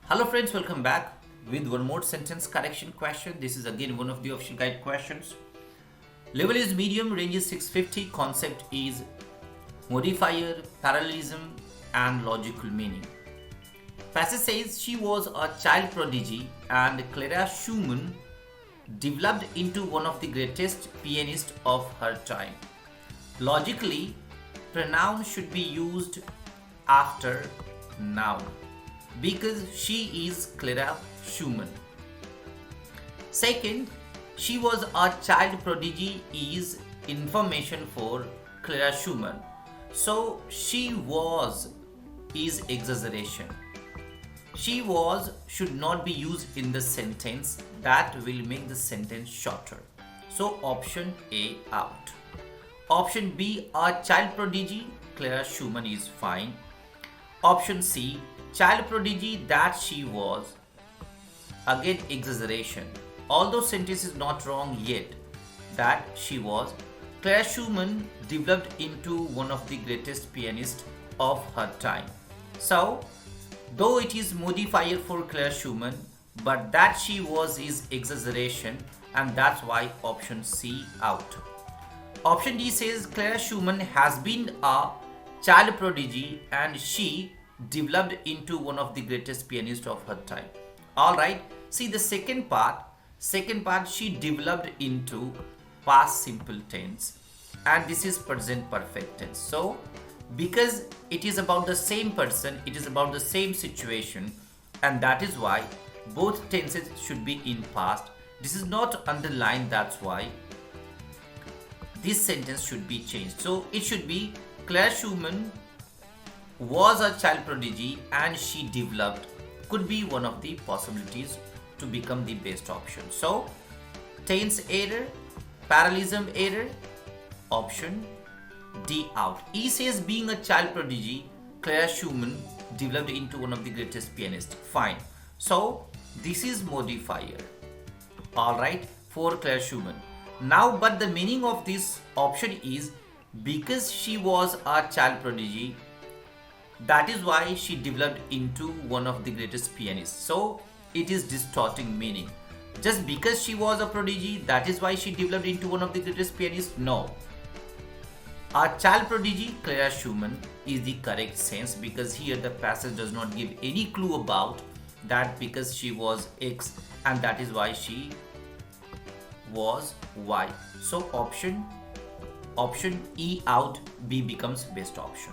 Hello friends, welcome back with one more sentence correction question. This is again one of the official guide questions. Level is medium, range is 650, concept is modifier, parallelism and logical meaning. Passage says she was a child prodigy and Clara Schumann developed into one of the greatest pianists of her time. Logically, pronoun should be used after noun because she is Clara Schumann. Second, she was a child prodigy is information for Clara Schumann. So she was is exaggeration. She was should not be used in the sentence, that will make the sentence shorter. So option A out. Option B, a child prodigy, Clara Schumann is fine. Option C, child prodigy that she was, again exaggeration. Although sentence is not wrong yet, that she was. Clara Schumann developed into one of the greatest pianists of her time. So, though it is modifier for Clara Schumann, but that she was is exaggeration, and that's why option C out. Option D says Clara Schumann has been a child prodigy and she developed into one of the greatest pianists of her time. Alright, see the second part, she developed into past simple tense and this is present perfect tense. So, because it is about the same person, it is about the same situation, and that is why both tenses should be in past. This is not underlined, that's why this sentence should be changed. So it should be Clara Schumann was a child prodigy and she developed, could be one of the possibilities to become the best option. So tense error, parallelism error, option D out. E says being a child prodigy, Clara Schumann developed into one of the greatest pianists. Fine. So this is modifier. Alright, for Clara Schumann. Now, but the meaning of this option is because she was a child prodigy, that is why she developed into one of the greatest pianists. So it is distorting meaning. Just because she was a prodigy, that is why she developed into one of the greatest pianists? No. A child prodigy, Clara Schumann, is the correct sense because here the passage does not give any clue about that because she was X and that is why she was Y. So option E out, B becomes best option.